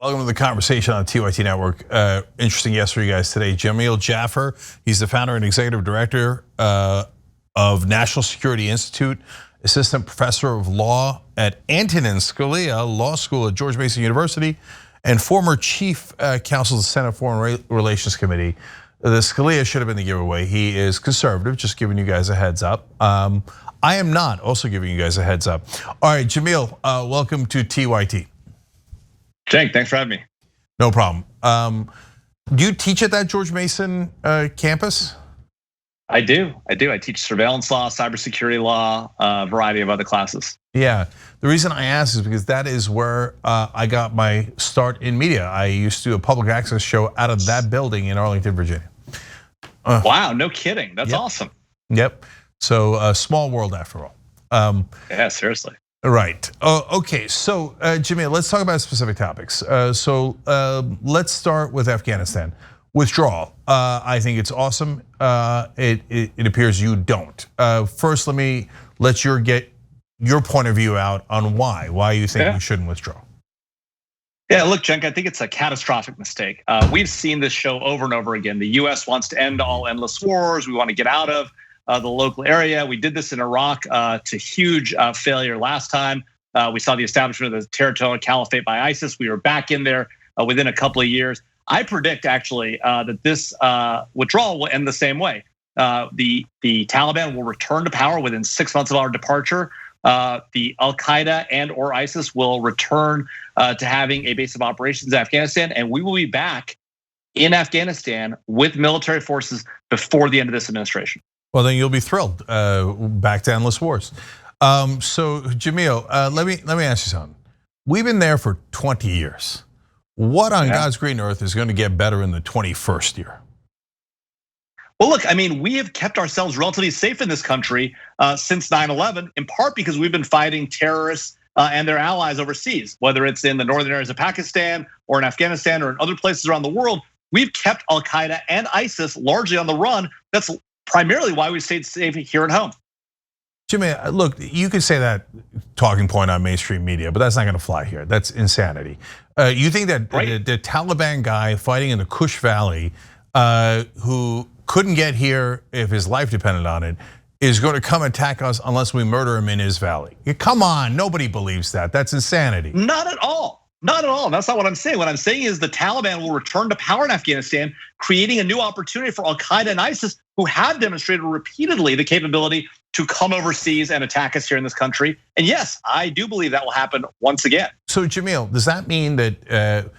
Welcome to the conversation on TYT Network. Interesting guest for you guys today, Jamil Jaffer. He's the founder and executive director of National Security Institute, assistant professor of law at Antonin Scalia Law School at George Mason University, and former chief counsel of the Senate Foreign Relations Committee. The Scalia should have been the giveaway. He is conservative, just giving you guys a heads up. I am not, also giving you guys a heads up. All right, Jamil, welcome to TYT. Cenk, thanks for having me. No problem. Do you teach at that George Mason campus? I do. I teach surveillance law, cybersecurity law, a variety of other classes. Yeah, the reason I ask is because that is where I got my start in media. I used to do a public access show out of that building in Arlington, Virginia. Wow, no kidding. That's awesome. Yep. So a small world after all. Yeah, seriously. Right. Okay. So, Jamil, let's talk about specific topics. Let's start with Afghanistan withdrawal. I think it's awesome. It appears you don't. First, let you get your point of view out on why you think we shouldn't withdraw. Yeah, look, Cenk, I think it's a catastrophic mistake. We've seen this show over and over again. The US wants to end all endless wars. We want to get out of the local area. We did this in Iraq to huge failure last time. We saw the establishment of the territorial caliphate by ISIS. We were back in there within a couple of years. I predict actually that this withdrawal will end the same way. The Taliban will return to power within 6 months of our departure. The Al-Qaeda and or ISIS will return to having a base of operations in Afghanistan, and we will be back in Afghanistan with military forces before the end of this administration. Well, then you'll be thrilled. Back to endless wars. So, Jamil, let me ask you something. We've been there for 20 years. What on God's green earth is going to get better in the 21st year? Well, look, I mean, we have kept ourselves relatively safe in this country since 9/11, in part because we've been fighting terrorists and their allies overseas, whether it's in the northern areas of Pakistan or in Afghanistan or in other places around the world. We've kept Al-Qaeda and ISIS largely on the run. That's primarily why we stayed safe here at home. Jimmy, look, you could say that talking point on mainstream media, but that's not going to fly here. That's insanity. You think that the Taliban guy fighting in the Kush Valley, who couldn't get here if his life depended on it, is going to come attack us unless we murder him in his valley? Come on, nobody believes that. That's insanity. Not at all. Not at all. That's not what I'm saying. What I'm saying is the Taliban will return to power in Afghanistan, creating a new opportunity for Al-Qaeda and ISIS, who have demonstrated repeatedly the capability to come overseas and attack us here in this country. And yes, I do believe that will happen once again. So Jamil, does that mean that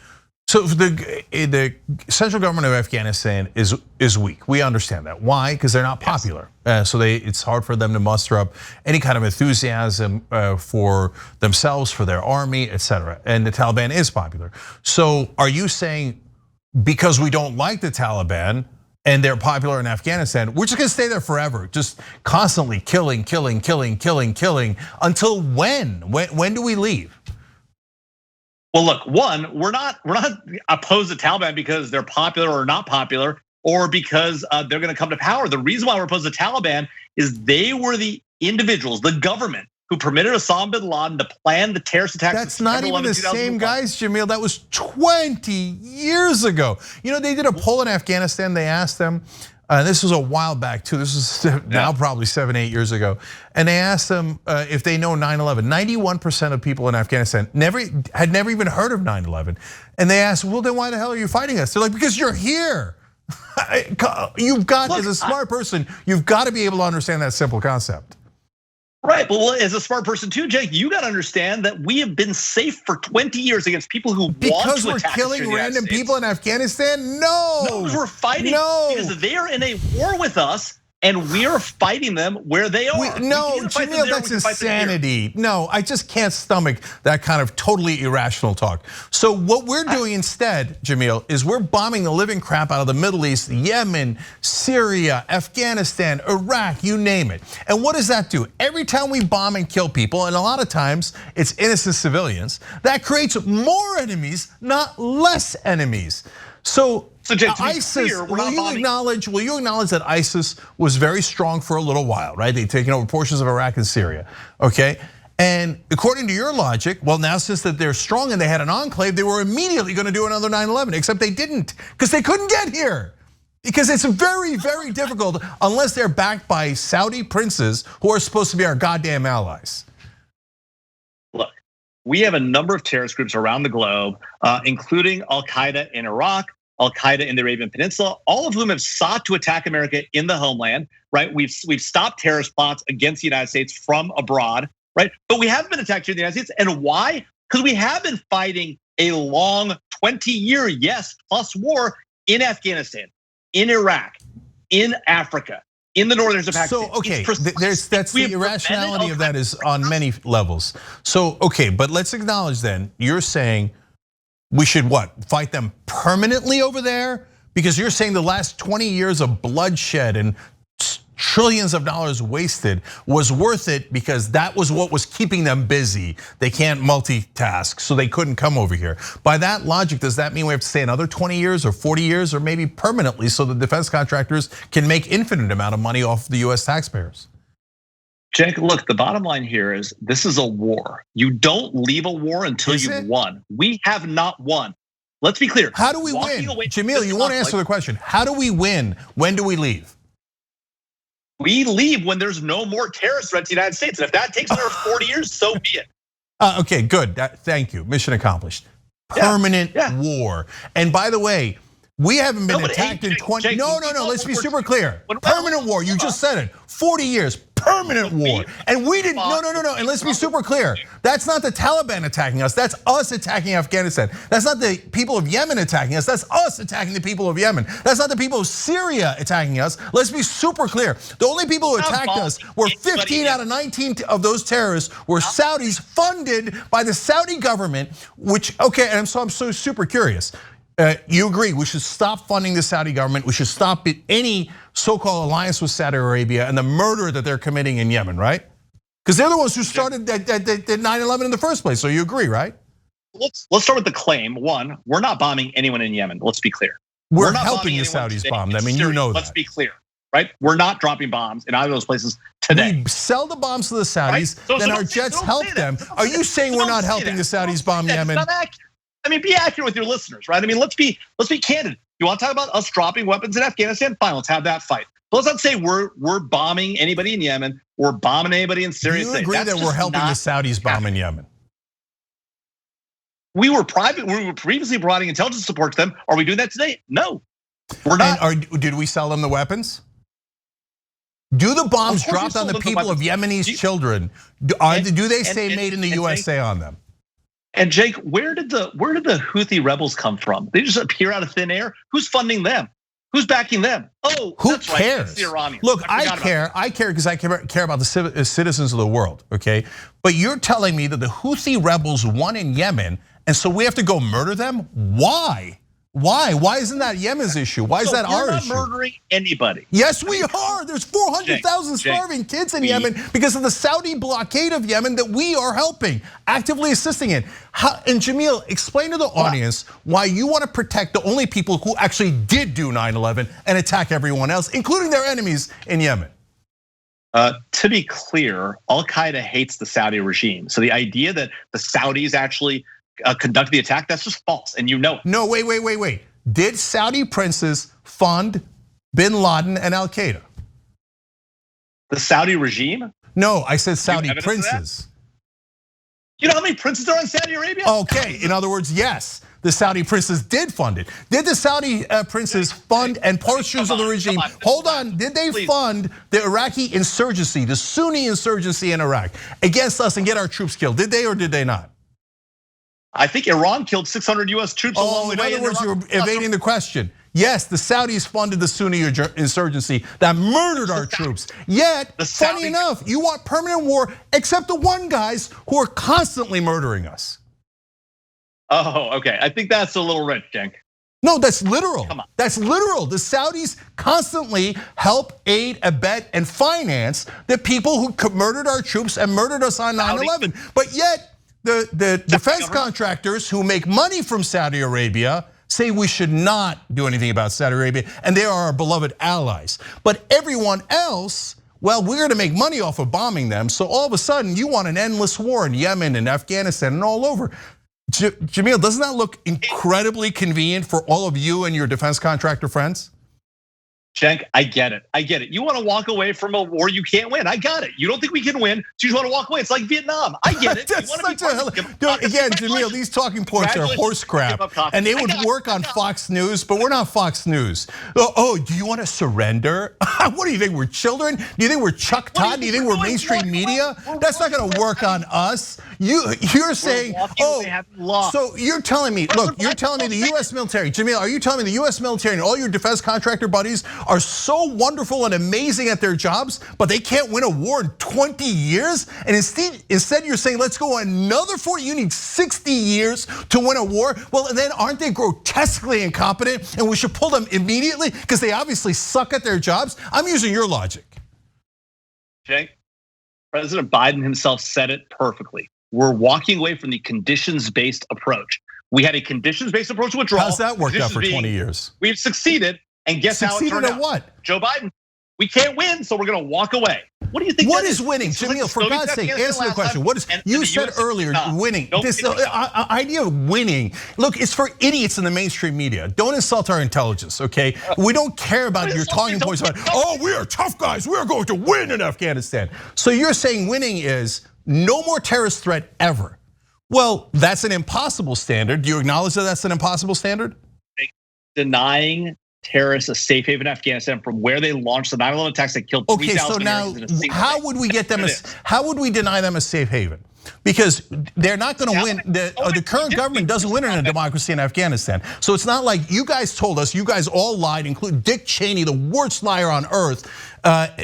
so the central government of Afghanistan is weak? We understand that. Why? Because they're not popular. So it's hard for them to muster up any kind of enthusiasm for themselves, for their army, etc. And the Taliban is popular. So are you saying because we don't like the Taliban and they're popular in Afghanistan, we're just gonna stay there forever, just constantly killing until when? When do we leave? Well, look, one, we're not opposed to Taliban because they're popular or not popular, or because they're going to come to power. The reason why we're opposed to Taliban is they were the individuals, the government, who permitted Osama bin Laden to plan the terrorist attacks. That's not even the same guys, Jamil. That was 20 years ago. You know, they did a poll in Afghanistan. They asked them. This was a while back too. This is now probably 7-8 years ago. And they asked them if they know 9/11. 91% of people in Afghanistan had never even heard of 9/11. And they asked, well, then why the hell are you fighting us? They're like, because you're here. You've got, as a smart person, you've got to be able to understand that simple concept. Right, well, as a smart person too, Jake, you got to understand that we have been safe for 20 years against people who want to attack us. Because we're killing random people in Afghanistan? No, because we're fighting because they're in a war with us, and we're fighting them where they are. No, Jamil, that's insanity. No, I just can't stomach that kind of totally irrational talk. So what we're doing instead, Jamil, is we're bombing the living crap out of the Middle East, Yemen, Syria, Afghanistan, Iraq, you name it. And what does that do? Every time we bomb and kill people, and a lot of times it's innocent civilians, that creates more enemies, not less enemies. So Jake, ISIS, will you acknowledge that ISIS was very strong for a little while, right? They'd taken over portions of Iraq and Syria, okay? And according to your logic, well, now since that they're strong and they had an enclave, they were immediately going to do another 9/11, except they didn't because they couldn't get here. Because it's very, very difficult unless they're backed by Saudi princes who are supposed to be our goddamn allies. Look, we have a number of terrorist groups around the globe, including Al-Qaeda in Iraq, Al-Qaeda in the Arabian Peninsula, all of whom have sought to attack America in the homeland, right? We've stopped terrorist plots against the United States from abroad, right? But we haven't been attacked here in the United States. And why? Because we have been fighting a long 20-year, yes, plus war in Afghanistan, in Iraq, in Africa, in the northern Pakistan. So, okay, that's the irrationality of that is on many levels. So, okay, but let's acknowledge then, you're saying we should what, fight them permanently over there? Because you're saying the last 20 years of bloodshed and trillions of dollars wasted was worth it because that was what was keeping them busy. They can't multitask, so they couldn't come over here. By that logic, does that mean we have to stay another 20 years or 40 years or maybe permanently so the defense contractors can make infinite amount of money off the US taxpayers? Cenk, look, the bottom line here is this is a war. You don't leave a war until you've won. We have not won. Let's be clear. How do we win? Jamil, you won't answer the question. How do we win? When do we leave? We leave when there's no more terrorist threat to the United States. And if that takes another 40 years, so be it. Okay, good, thank you, mission accomplished. Permanent war. And by the way, we haven't been attacked in 20, no, let's be super clear. Permanent war, you just said it, 40 years, permanent war. And we didn't, no, and let's be super clear. That's not the Taliban attacking us, that's us attacking Afghanistan. That's not the people of Yemen attacking us, that's us attacking the people of Yemen. That's not the people of Syria attacking us. Let's be super clear. The only people who attacked us were 15 out of 19 of those terrorists were Saudis funded by the Saudi government, which, okay, and so I'm so super curious. You agree we should stop funding the Saudi government, we should stop any so-called alliance with Saudi Arabia and the murder that they're committing in Yemen, right? Because they're the ones who started that 9/11 in the first place, so you agree, right? Let's start with the claim. One, we're not bombing anyone in Yemen, let's be clear. We're not helping the Saudis bomb, I mean, you know that. Let's be clear, right? We're not dropping bombs in either of those places today. We sell the bombs to the Saudis, then our jets help them. Are you saying we're not helping the Saudis bomb Yemen? I mean, be accurate with your listeners, right? I mean, let's be candid. You want to talk about us dropping weapons in Afghanistan? Fine, let's have that fight. But let's not say we're bombing anybody in Yemen, we're bombing anybody in Syria. Do you agree that we're helping the Saudis bomb in Yemen? We were previously providing intelligence support to them. Are we doing that today? No, we're not. And did we sell them the weapons? Do the bombs dropped on the people of Yemenis children? Do they say made in the USA on them? And Jake, where did the Houthi rebels come from? They just appear out of thin air. Who's funding them? Who's backing them? Oh, who that's cares? Right, it's the Iranians. Look, I care because I care about the citizens of the world, okay? But you're telling me that the Houthi rebels won in Yemen, and so we have to go murder them? Why? Why isn't that Yemen's issue? Why is that our issue? We're not murdering anybody. Yes, we are. There's 400,000 starving kids in Yemen because of the Saudi blockade of Yemen that we are helping, actively assisting in. And Jamil, explain to the audience why you want to protect the only people who actually did do 9/11 and attack everyone else, including their enemies in Yemen. To be clear, Al-Qaeda hates the Saudi regime. So the idea that the Saudis actually conducted the attack, that's just false, and you know it. No, wait. Did Saudi princes fund bin Laden and Al-Qaeda? The Saudi regime? No, I said Saudi princes. You know how many princes are in Saudi Arabia? Okay, in other words, yes, the Saudi princes did fund it. Did the Saudi princes fund and portions of the regime? Hold on, did they fund the Iraqi insurgency, the Sunni insurgency in Iraq against us and get our troops killed? Did they or did they not? I think Iran killed 600 US troops along the way. In other words, you're evading the question. Yes, the Saudis funded the Sunni insurgency that murdered our troops. Yet, funny enough, you want permanent war, except the one guys who are constantly murdering us. Oh, okay. I think that's a little rich, Cenk. No, that's literal. Come on. That's literal. The Saudis constantly help, aid, abet, and finance the people who murdered our troops and murdered us on 9/11. But yet, the defense contractors who make money from Saudi Arabia say we should not do anything about Saudi Arabia, and they are our beloved allies. But everyone else well, we're gonna make money off of bombing them. So all of a sudden you want an endless war in Yemen and Afghanistan and all over. Jamil, doesn't that look incredibly convenient for all of you and your defense contractor friends? Cenk, I get it. I get it. You want to walk away from a war you can't win. I got it. You don't think we can win, so you just want to walk away. It's like Vietnam. I get it. That's such again, Jamil, these talking points are horse crap, and they would work on Fox News, but we're not Fox News. Oh, do you want to surrender? What do you think, we're children? Do you think we're Chuck Todd? Do you think we're mainstream media? That's not going to work on us. You're saying, so you're telling me, look, you're telling me the US military, Jamil, are you telling me the US military and all your defense contractor buddies are so wonderful and amazing at their jobs, but they can't win a war in 20 years? And instead you're saying, let's go another 40, you need 60 years to win a war? Well, then aren't they grotesquely incompetent and we should pull them immediately because they obviously suck at their jobs? I'm using your logic. Cenk, President Biden himself said it perfectly. We're walking away from the conditions-based approach. We had a conditions-based approach to withdrawal. How's that worked out for 20 years? We've succeeded, and guess how it turned out? What? Joe Biden, we can't win, so we're gonna walk away. What do you think? What is winning, Jamil? For God's sake, answer the question. What is? You said earlier, winning. This idea of winning. Look, it's for idiots in the mainstream media. Don't insult our intelligence, okay? We don't care about your talking points about, oh, we are tough guys. We are going to win in Afghanistan. So you're saying winning is no more terrorist threat ever. Well, that's an impossible standard. Do you acknowledge that that's an impossible standard? Denying terrorists a safe haven in Afghanistan from where they launched the 9/11 attacks that killed 3,000 Americans. Okay, so now how would we get them? How would we deny them a safe haven? Because they're not going to win. The current government doesn't win in a democracy in Afghanistan. So it's not like you guys told us. You guys all lied, including Dick Cheney, the worst liar on earth,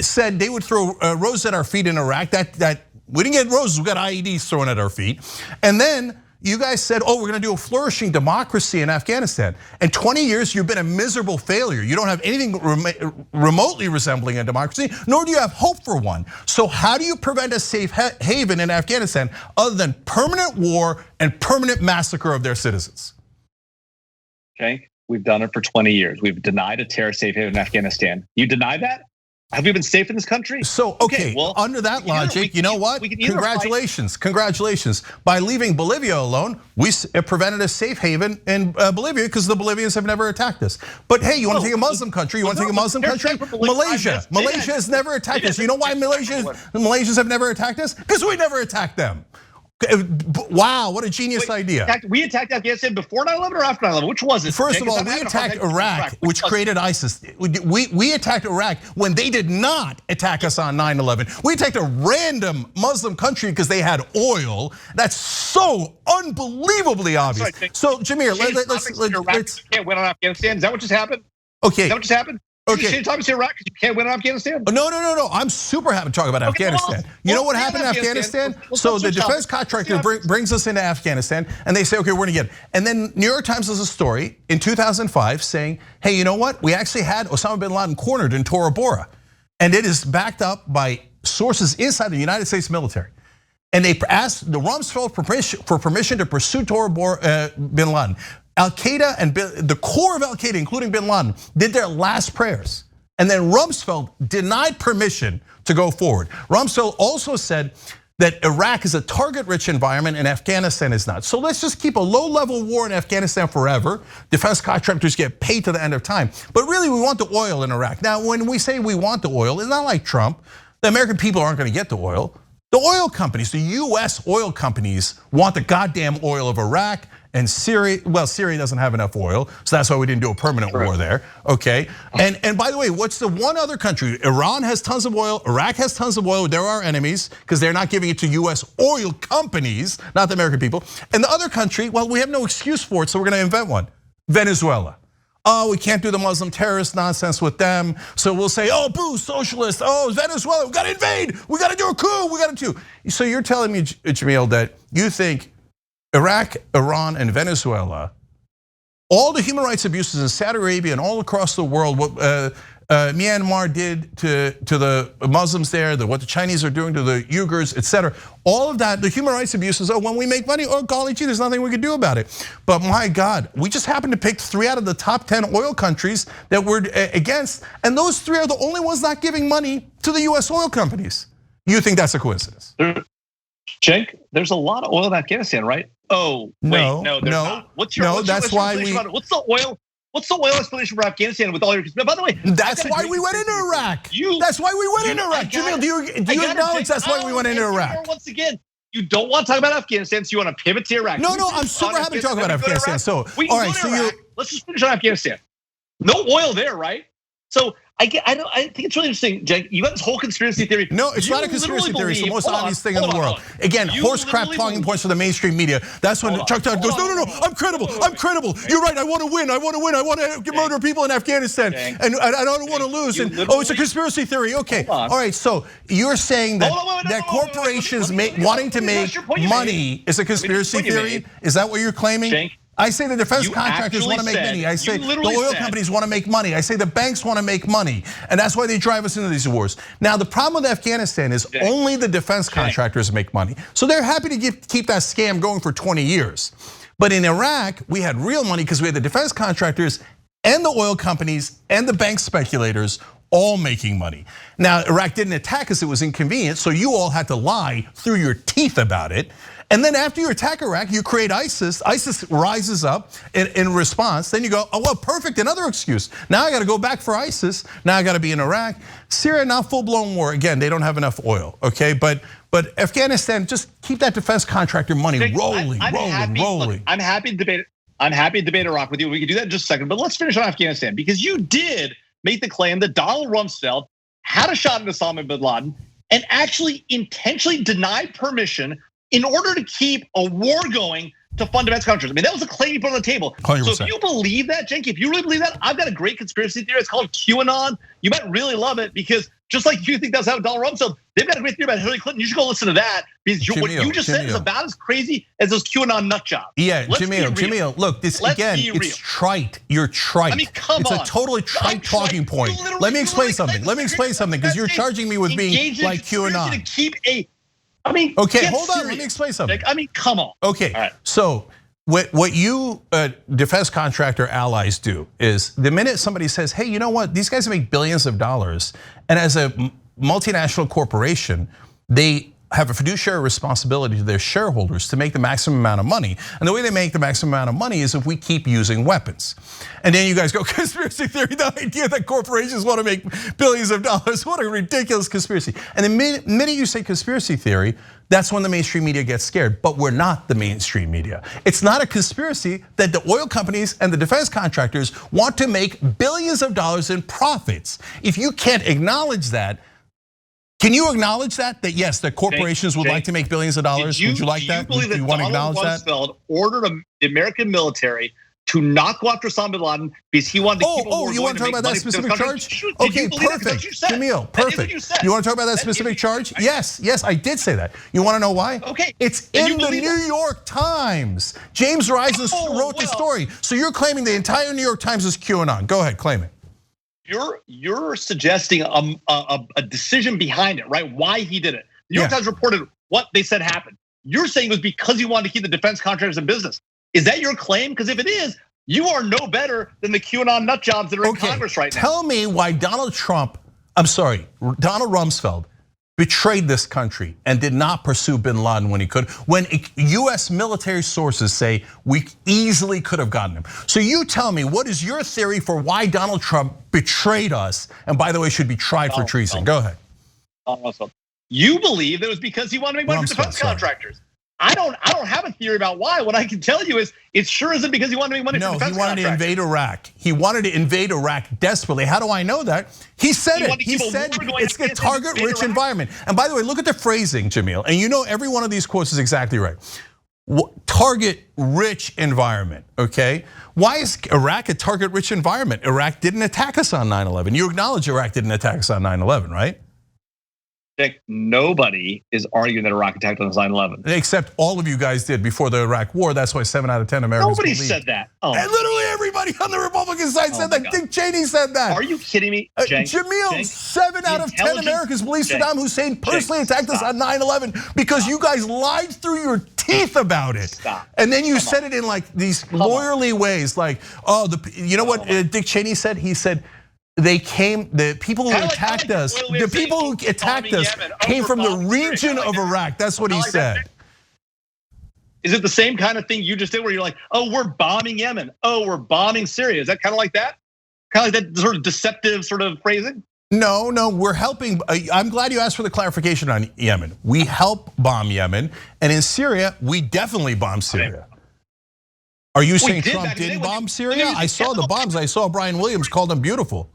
said they would throw roses at our feet in Iraq. That we didn't get roses. We got IEDs thrown at our feet, and then you guys said, oh, we're gonna do a flourishing democracy in Afghanistan. In 20 years, you've been a miserable failure. You don't have anything remotely resembling a democracy, nor do you have hope for one. So how do you prevent a safe haven in Afghanistan other than permanent war and permanent massacre of their citizens? Okay, we've done it for 20 years. We've denied a terrorist safe haven in Afghanistan. You deny that? Have we been safe in this country? So, okay, well, under that logic, you know what? Congratulations. By leaving Bolivia alone, we prevented a safe haven in Bolivia because the Bolivians have never attacked us. But hey, you want to take a Muslim country? You want to take a Muslim country? Malaysia. Malaysia has never attacked us. You know why Malaysians have never attacked us? Because we never attacked them. Wow, what a genius idea. We attacked Afghanistan before 9/11 or after 9/11? Which was it? First of all, we attacked Iraq, which created ISIS. We attacked Iraq when they did not attack us on 9/11. We attacked a random Muslim country because they had oil. That's so unbelievably obvious. So, Jameer, let's can't win on Afghanistan. Is that what just happened? Okay. Is that what just happened? Okay. You're talking to Iraq because you can't win in Afghanistan? No. I'm super happy to talk about Afghanistan. You know what happened in Afghanistan? So the defense contractor brings us into Afghanistan and they say, okay, we're gonna get it. And then New York Times has a story in 2005 saying, hey, you know what? We actually had Osama bin Laden cornered in Tora Bora. And it is backed up by sources inside the United States military. And they asked the Rumsfeld for permission to pursue Tora Bora bin Laden. Al-Qaeda and the core of Al-Qaeda, including bin Laden, did their last prayers. And then Rumsfeld denied permission to go forward. Rumsfeld also said that Iraq is a target-rich environment and Afghanistan is not. So let's just keep a low-level war in Afghanistan forever. Defense contractors get paid to the end of time. But really, we want the oil in Iraq. Now, when we say we want the oil, it's not like Trump. The American people aren't gonna get the oil. The oil companies, the US oil companies want the goddamn oil of Iraq and Syria. Well, Syria doesn't have enough oil, so that's why we didn't do a permanent war there, okay? And by the way, what's the one other country? Iran has tons of oil, Iraq has tons of oil, they're our enemies because they're not giving it to US oil companies, not the American people. And the other country, well, we have no excuse for it, so we're gonna invent one, Venezuela. Oh, we can't do the Muslim terrorist nonsense with them. So we'll say, oh, boo, socialist. Oh, Venezuela, we gotta invade. We gotta do a coup, we gotta do. So you're telling me, Jamil, that you think Iraq, Iran, and Venezuela, all the human rights abuses in Saudi Arabia and all across the world, Myanmar did to the Muslims there, what the Chinese are doing to the Uyghurs, etc. All of that, the human rights abuses, when we make money, golly gee, there's nothing we can do about it. But my God, we just happened to pick 3 out of the top 10 oil countries that we're against, and those 3 are the only ones not giving money to the US oil companies. You think that's a coincidence? Cenk, there's a lot of oil in Afghanistan, right? Oh, wait, no, there's not. What's your explanation for Afghanistan with all your? By the way, that's why we went into Iraq. That's why we went into Iraq. Jamil, do you acknowledge that's why we went into Iraq? Once again, you don't want to talk about Afghanistan, so you want to pivot to Iraq. No, I'm super happy to talk about Afghanistan. So, all right, let's just finish on Afghanistan. No oil there, right? So I think it's really interesting, Cenk. You got this whole conspiracy theory. No, it's not a conspiracy theory. It's the most obvious thing in the world. Again, horse crap talking points for the mainstream media. That's when Chuck Todd goes, no, I'm credible. I'm credible. You're right. I want to win. I want to murder people in Afghanistan, and I don't want to lose. And it's a conspiracy theory. Okay, all right. So you're saying that corporations wanting to make money is a conspiracy theory? Is that what you're claiming? I say the defense contractors want to make money. I say the oil companies want to make money. I say the banks want to make money. And that's why they drive us into these wars. Now, the problem with Afghanistan is only the defense contractors make money. So they're happy to keep that scam going for 20 years. But in Iraq, we had real money because we had the defense contractors and the oil companies and the bank speculators all making money. Now, Iraq didn't attack us, it was inconvenient, so you all had to lie through your teeth about it. And then after you attack Iraq, you create ISIS. ISIS rises up in response. Then you go, oh, well, perfect, another excuse. Now I got to go back for ISIS. Now I got to be in Iraq. Syria, not full-blown war. Again, they don't have enough oil, okay? But Afghanistan, just keep that defense contractor money rolling. I'm happy to debate it. I'm happy to debate Iraq with you. We can do that in just a second. But let's finish on Afghanistan, because you did make the claim that Donald Rumsfeld had a shot at Osama bin Laden and actually intentionally denied permission in order to keep a war going to fund defense contractors. I mean, that was a claim you put on the table. 100%. So if you believe that, Cenk, if you really believe that, I've got a great conspiracy theory. It's called QAnon. You might really love it, because just like you think that's how Donald Rumsfeld, they've got a great theory about Hillary Clinton. You should go listen to that, because what you just said is about as crazy as those QAnon nut jobs. Yeah, Jamil, look, this again, it's trite. You're trite. I mean, come on. It's a totally trite talking point. Let me explain something. Because you're charging me with being like QAnon. To keep okay, hold on. Let me explain something. I mean, come on. Okay, so what you defense contractor allies do is the minute somebody says, hey, you know what? These guys make billions of dollars, and as a multinational corporation, they have a fiduciary responsibility to their shareholders to make the maximum amount of money. And the way they make the maximum amount of money is if we keep using weapons. And then you guys go, conspiracy theory, the idea that corporations want to make billions of dollars. What a ridiculous conspiracy. And the minute you say conspiracy theory, that's when the mainstream media gets scared. But we're not the mainstream media. It's not a conspiracy that the oil companies and the defense contractors want to make billions of dollars in profits. If you can't acknowledge that, can you acknowledge that yes, the corporations would like to make billions of dollars? Would you like that? Do you want to acknowledge that? Donald Rumsfeld ordered the American military to not go after Osama bin Laden because he wanted to keep a war. You want to talk about that specific charge? Okay, perfect. Jamil, perfect. You want to talk about that specific charge? Yes, I did say that. You want to know why? Okay. It's in the New York Times. James Risen wrote the story. So you're claiming the entire New York Times is QAnon. Go ahead, claim it. You're suggesting a decision behind it, right? Why he did it. The New York Times reported what they said happened. You're saying it was because he wanted to keep the defense contractors in business. Is that your claim? Because if it is, you are no better than the QAnon nut jobs that are in Congress right now. Tell me why Donald Rumsfeld betrayed this country and did not pursue bin Laden when he could, when US military sources say we easily could have gotten him. So you tell me, what is your theory for why Donald Trump betrayed us, and by the way, should be tried for treason? Go ahead. You believe it was because he wanted to make money for defense contractors. I don't have a theory about why. What I can tell you is it sure isn't because he wanted to make money for defense contractors. No, he wanted to invade Iraq. He wanted to invade Iraq desperately. How do I know that? He said it. He said it's a target-rich environment. And by the way, look at the phrasing, Jamil. And you know every one of these quotes is exactly right. Target-rich environment, okay? Why is Iraq a target-rich environment? Iraq didn't attack us on 9/11. You acknowledge Iraq didn't attack us on 9/11, right? Nobody is arguing that Iraq attacked on 9/11. Except all of you guys did before the Iraq war. That's why 7 out of 10 Americans Nobody said that. And literally everybody Everybody on the Republican side said that. Dick Cheney said that. Are you kidding me, Cenk? Jamil, 7 out of 10 Americans believe Saddam Hussein personally attacked us on 9/11 because you guys lied through your teeth about it. Stop. And then you said it in like these lawyerly ways, like, oh, you know what Dick Cheney said? He said, the people who attacked us, the people who attacked us came from the region of Iraq. That's what he said. Is it the same kind of thing you just did where you're like, oh, we're bombing Yemen. Oh, we're bombing Syria. Is that kind of like that? Kind of like that sort of deceptive sort of phrasing? No, we're helping. I'm glad you asked for the clarification on Yemen. We help bomb Yemen, and in Syria, we definitely bomb Syria. Are you saying Trump didn't bomb Syria? I saw the bombs. I saw Brian Williams called them beautiful.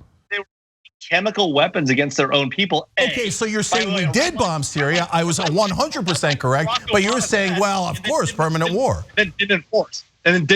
Chemical weapons against their own people. Okay, so you're saying we did bomb Syria. I was 100% correct, but you're saying, well, of course, permanent war. Then didn't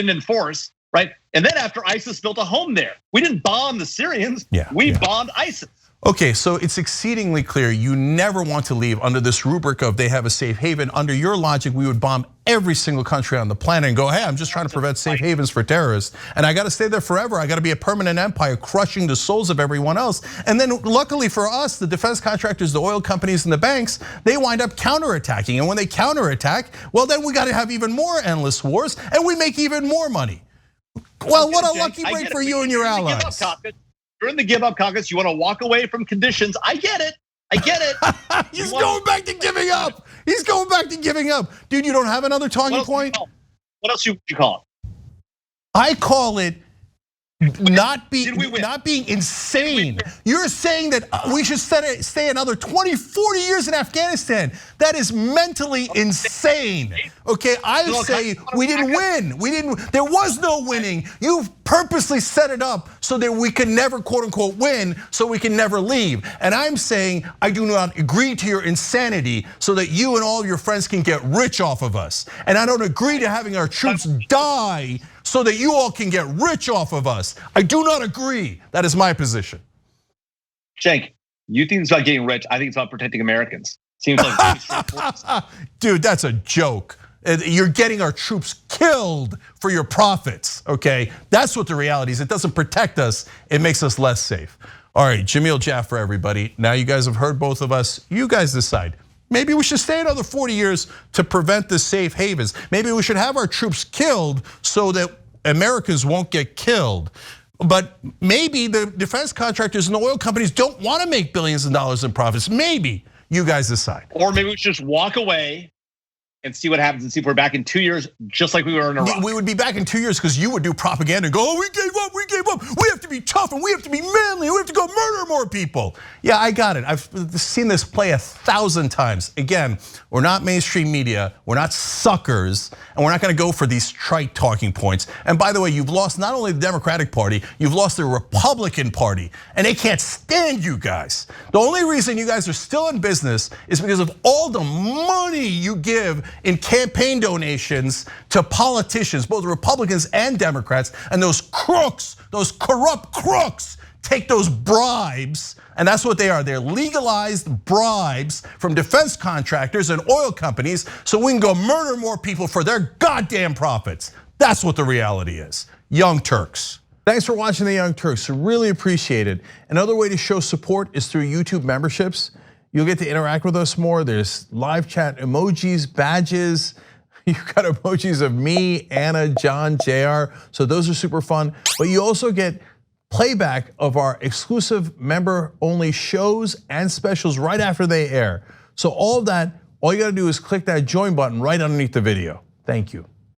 enforce, right? And then after ISIS built a home there, we didn't bomb the Syrians, we bombed ISIS. Okay, so it's exceedingly clear you never want to leave under this rubric of they have a safe haven. Under your logic, we would bomb every single country on the planet and go, hey, I'm just trying to prevent safe havens for terrorists. And I gotta stay there forever. I gotta be a permanent empire crushing the souls of everyone else. And then luckily for us, the defense contractors, the oil companies and the banks, they wind up counterattacking. And when they counterattack, well, then we gotta have even more endless wars and we make even more money. Well, what a lucky break for you and your allies. You're in the give up caucus. You want to walk away from conditions. I get it. He's going back to giving up. He's going back to giving up. Dude, you don't have another talking point? What else you call it? I call it not being insane. You're saying that we should stay another 20, 40 years in Afghanistan. That is mentally insane. Okay, I say we didn't win. There was no winning. You purposely set it up so that we can never quote unquote win, so we can never leave. And I'm saying I do not agree to your insanity so that you and all of your friends can get rich off of us. And I don't agree to having our troops die so that you all can get rich off of us. I do not agree. That is my position. Cenk, you think it's about getting rich. I think it's about protecting Americans. Seems like dude, that's a joke. You're getting our troops killed for your profits, okay? That's what the reality is. It doesn't protect us, it makes us less safe. All right, Jamil Jaffer, everybody. Now you guys have heard both of us. You guys decide. Maybe we should stay another 40 years to prevent the safe havens. Maybe we should have our troops killed so that Americans won't get killed. But maybe the defense contractors and the oil companies don't want to make billions of dollars in profits. Maybe you guys decide. Or maybe we should just walk away and see what happens and see if we're back in 2 years, just like we were in Iraq. We would be back in 2 years because you would do propaganda and go, oh, we gave up. We have to be tough and we have to be manly. We have to go murder more people. Yeah, I got it. I've seen this play 1,000 times. Again, we're not mainstream media. We're not suckers. And we're not gonna go for these trite talking points. And by the way, you've lost not only the Democratic Party, you've lost the Republican Party. And they can't stand you guys. The only reason you guys are still in business is because of all the money you give in campaign donations to politicians, both Republicans and Democrats, and those crooks, those corrupt crooks, take those bribes, and that's what they are. They're legalized bribes from defense contractors and oil companies so we can go murder more people for their goddamn profits. That's what the reality is. Young Turks. Thanks for watching the Young Turks, really appreciate it. Another way to show support is through YouTube memberships. You'll get to interact with us more. There's live chat emojis, badges. You've got emojis of me, Anna, John, JR. So those are super fun. But you also get playback of our exclusive member-only shows and specials right after they air. So all of that, all you gotta do is click that join button right underneath the video. Thank you.